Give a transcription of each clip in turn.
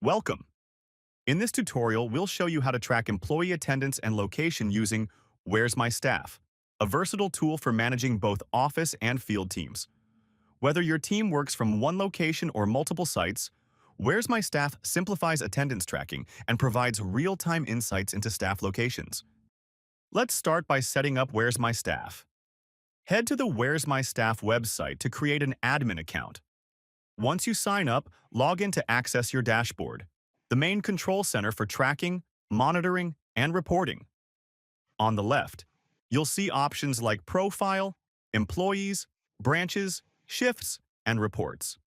Welcome! In this tutorial, we'll show you how to track employee attendance and location using Where's My Staff, a versatile tool for managing both office and field teams. Whether your team works from one location or multiple sites, Where's My Staff simplifies attendance tracking and provides real-time insights into staff locations. Let's start by setting up Where's My Staff. Head to the Where's My Staff website to create an admin account. Once you sign up, log in to access your dashboard, the main control center for tracking, monitoring, and reporting. On the left, you'll see options like Profile, Employees, Branches, Shifts, and Reports.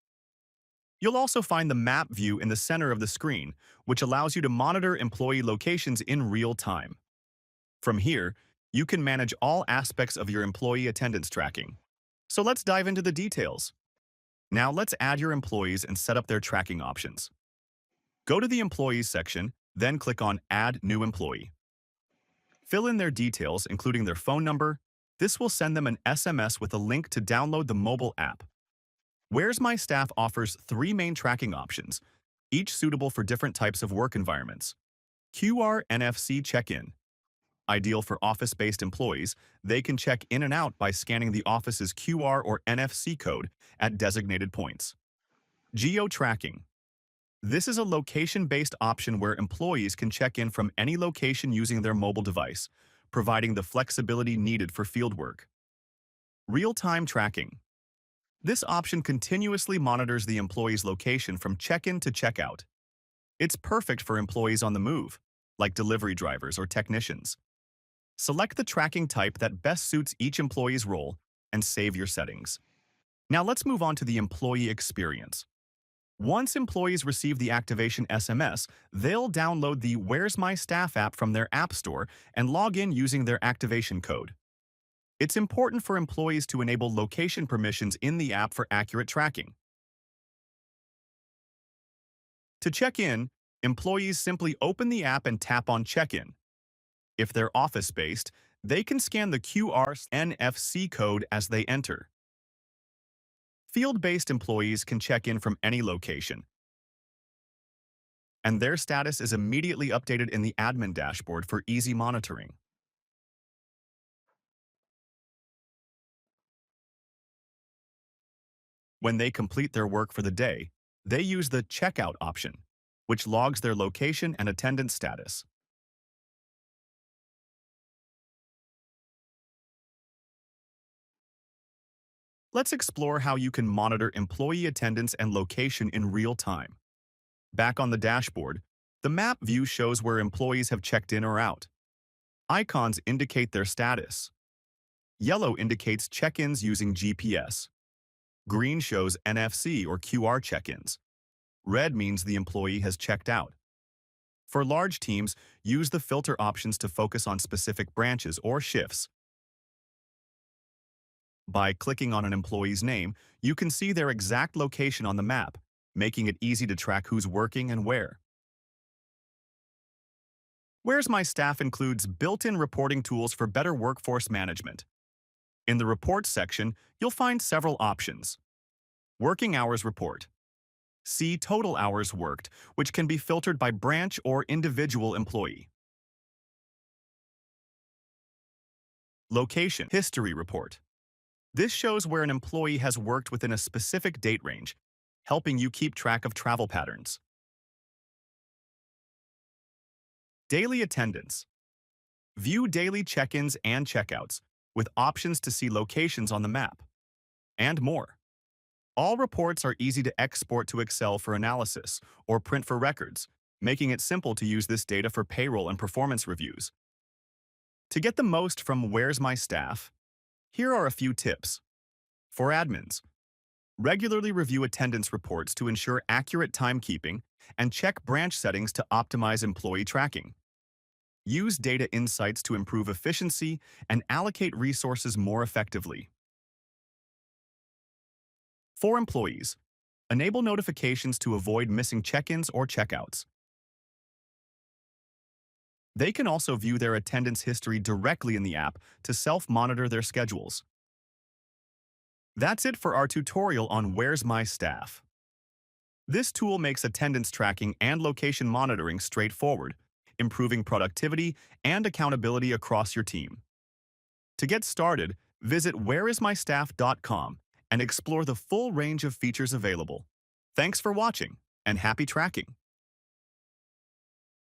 You'll also find the map view in the center of the screen, which allows you to monitor employee locations in real time. From here, you can manage all aspects of your employee attendance tracking. So let's dive into the details. Now let's add your employees and set up their tracking options. Go to the Employees section, then click on Add New Employee. Fill in their details, including their phone number. This will send them an SMS with a link to download the mobile app. Where's My Staff offers 3 main tracking options, each suitable for different types of work environments. QR NFC check-in. Ideal for office-based employees, they can check in and out by scanning the office's QR or NFC code at designated points. Geo-tracking. This is a location-based option where employees can check in from any location using their mobile device, providing the flexibility needed for fieldwork. Real-time tracking. This option continuously monitors the employee's location from check-in to check-out. It's perfect for employees on the move, like delivery drivers or technicians. Select the tracking type that best suits each employee's role and save your settings. Now let's move on to the employee experience. Once employees receive the activation SMS, they'll download the Where's My Staff app from their app store and log in using their activation code. It's important for employees to enable location permissions in the app for accurate tracking. To check in, employees simply open the app and tap on Check-in. If they're office-based, they can scan the QR NFC code as they enter. Field-based employees can check in from any location, and their status is immediately updated in the admin dashboard for easy monitoring. When they complete their work for the day, they use the Checkout option, which logs their location and attendance status. Let's explore how you can monitor employee attendance and location in real time. Back on the dashboard, the map view shows where employees have checked in or out. Icons indicate their status. Yellow indicates check-ins using GPS. Green shows NFC or QR check-ins. Red means the employee has checked out. For large teams, use the filter options to focus on specific branches or shifts. By clicking on an employee's name, you can see their exact location on the map, making it easy to track who's working and where. Where's My Staff includes built-in reporting tools for better workforce management. In the Reports section, you'll find several options. Working Hours Report. See total hours worked, which can be filtered by branch or individual employee. Location History Report. This shows where an employee has worked within a specific date range, helping you keep track of travel patterns. Daily Attendance. View daily check-ins and checkouts, with options to see locations on the map, and more. All reports are easy to export to Excel for analysis or print for records, making it simple to use this data for payroll and performance reviews. To get the most from Where's My Staff, here are a few tips. For admins, regularly review attendance reports to ensure accurate timekeeping and check branch settings to optimize employee tracking. Use data insights to improve efficiency and allocate resources more effectively. For employees, enable notifications to avoid missing check-ins or checkouts. They can also view their attendance history directly in the app to self-monitor their schedules. That's it for our tutorial on Where's My Staff. This tool makes attendance tracking and location monitoring straightforward, improving productivity and accountability across your team. To get started, visit whereismystaff.com and explore the full range of features available. Thanks for watching, and happy tracking!